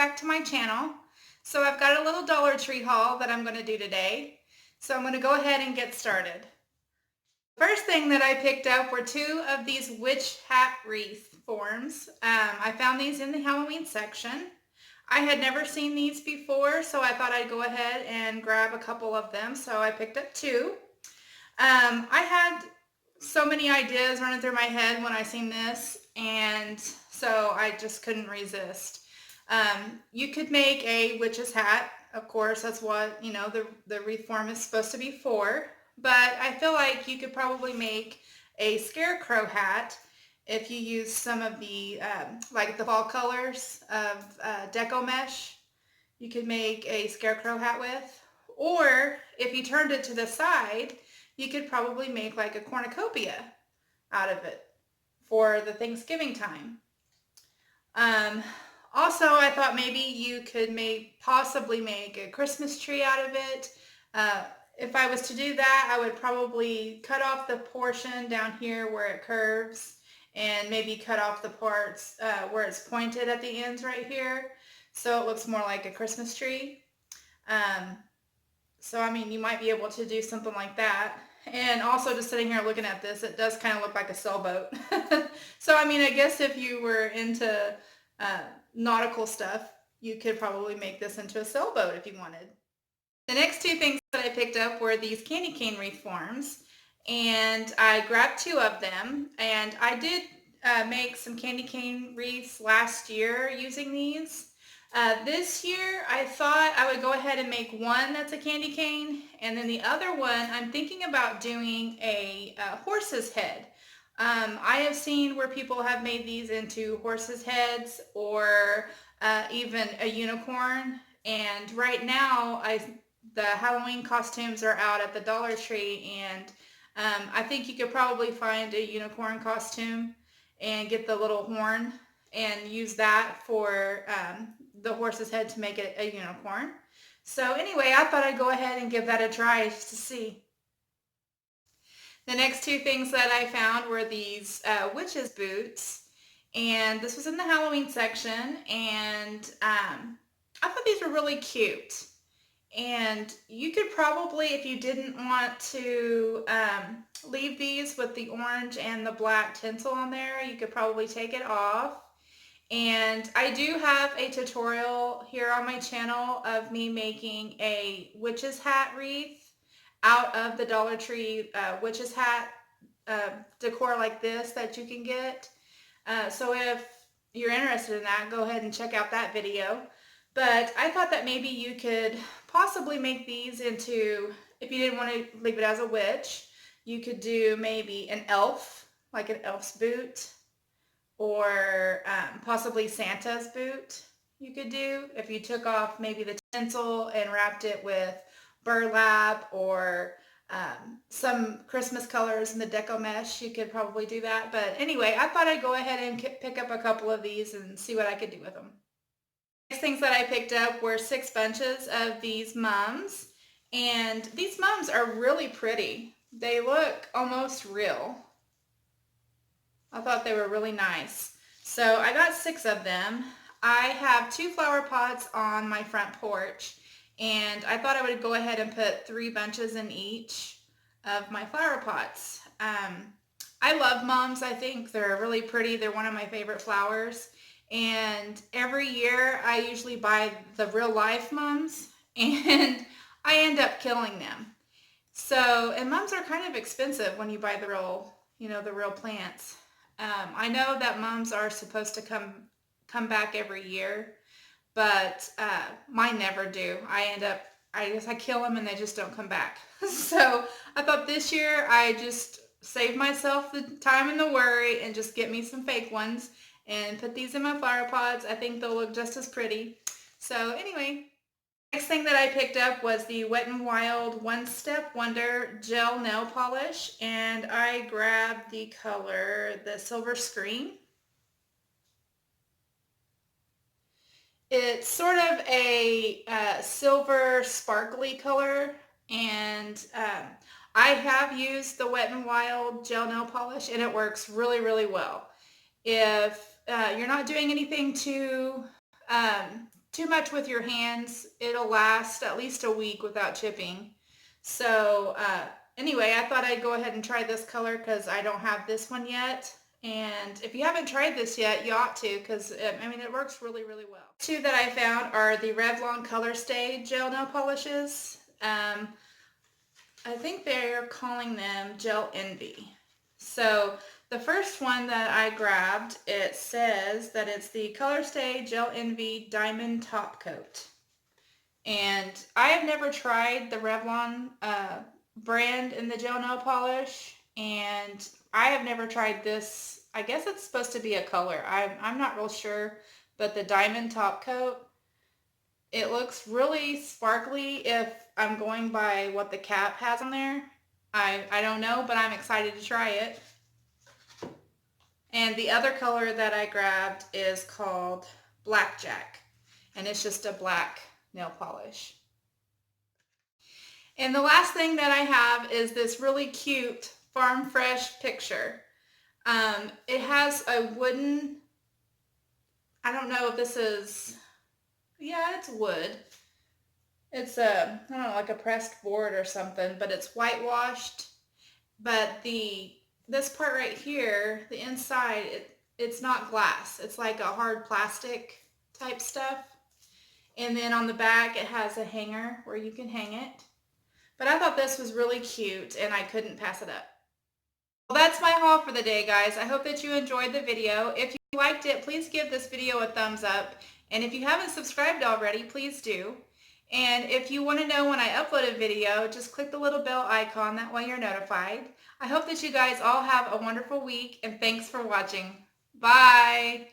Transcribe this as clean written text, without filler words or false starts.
back to my channel. So I've got a little Dollar Tree haul that I'm going to do today. So I'm going to go ahead and get started. First thing that I picked up were two of these witch hat wreath forms. I found these in the Halloween section. I had never seen these before, so I thought I'd go ahead and grab a couple of them. So I picked up two. I had so many ideas running through my head when I seen this, and so I just couldn't resist. You could make a witch's hat. Of course, that's what, the wreath form is supposed to be for. But I feel like you could probably make a scarecrow hat if you use some of the, like the fall colors of deco mesh. You could make a scarecrow hat with. Or if you turned it to the side, you could probably make like a cornucopia out of it for the Thanksgiving time. Also, I thought maybe you could possibly make a Christmas tree out of it. If I was to do that, I would probably cut off the portion down here where it curves and maybe cut off the parts where it's pointed at the ends right here, so it looks more like a Christmas tree. So I mean, you might be able to do something like that. And also, just sitting here looking at this, it does kind of look like a sailboat. So I mean, I guess if you were into nautical stuff, you could probably make this into a sailboat if you wanted. The next two things that I picked up were these candy cane wreath forms, and I grabbed two of them. And I did make some candy cane wreaths last year using these. This year, I thought I would go ahead and make one that's a candy cane, and then the other one, I'm thinking about doing a horse's head. I have seen where people have made these into horses' heads or even a unicorn. And right now, the Halloween costumes are out at the Dollar Tree, and I think you could probably find a unicorn costume and get the little horn and use that for the horse's head to make it a unicorn. So anyway, I thought I'd go ahead and give that a try to see. The next two things that I found were these witch's boots, and this was in the Halloween section, and I thought these were really cute. And you could probably, if you didn't want to leave these with the orange and the black tinsel on there, you could probably take it off. And I do have a tutorial here on my channel of me making a witch's hat wreath out of the Dollar Tree witch's hat decor like this that you can get. So if you're interested in that, go ahead and check out that video. But I thought that maybe you could possibly make these into, if you didn't want to leave it as a witch, you could do maybe an elf, like an elf's boot, or possibly Santa's boot you could do. If you took off maybe the tinsel and wrapped it with burlap or some Christmas colors in the deco mesh, you could probably do that. But anyway, I thought I'd go ahead and pick up a couple of these and see what I could do with them. Next things that I picked up were 6 bunches of these mums, and these mums are really pretty. They look almost real. I thought they were really nice. So I got 6 of them. I have 2 flower pots on my front porch, and I thought I would go ahead and put 3 bunches in each of my flower pots. I love mums. I think they're really pretty. They're one of my favorite flowers. And every year I usually buy the real life mums, and I end up killing them. So, and mums are kind of expensive when you buy the real, the real plants. I know that mums are supposed to come back every year, but mine never do. I kill them and they just don't come back. So I thought this year I just save myself the time and the worry and just get me some fake ones and put these in my flower pots. I think they'll look just as pretty. So anyway, next thing that I picked up was the Wet n Wild One Step Wonder Gel Nail Polish, and I grabbed the color, the Silver Screen. It's sort of a silver sparkly color, and I have used the Wet n Wild Gel Nail Polish, and it works really, really well. If you're not doing anything too too much with your hands. It'll last at least a week without chipping. So anyway, I thought I'd go ahead and try this color because I don't have this one yet. And if you haven't tried this yet, you ought to, because I mean, it works really, really well. Two that I found are the Revlon Color Stay Gel Nail Polishes. I think they're calling them Gel Envy. So the first one that I grabbed, it says that it's the Color Stay Gel Envy Diamond Top Coat. And I have never tried the Revlon brand in the gel nail polish, and I have never tried this. I guess it's supposed to be a color. I'm not real sure, but the Diamond Top Coat, it looks really sparkly if I'm going by what the cap has on there. I don't know, but I'm excited to try it. And the other color that I grabbed is called Blackjack, and it's just a black nail polish. And the last thing that I have is this really cute Farm Fresh picture. It has a wooden, I don't know if this is, yeah, it's wood. It's I don't know, like a pressed board or something, but it's whitewashed. But this part right here, the inside, it's not glass. It's like a hard plastic type stuff. And then on the back, it has a hanger where you can hang it. But I thought this was really cute, and I couldn't pass it up. Well, that's my haul for the day, guys. I hope that you enjoyed the video. If you liked it, please give this video a thumbs up. And if you haven't subscribed already, please do. And if you want to know when I upload a video, just click the little bell icon. That way you're notified. I hope that you guys all have a wonderful week, and thanks for watching. Bye!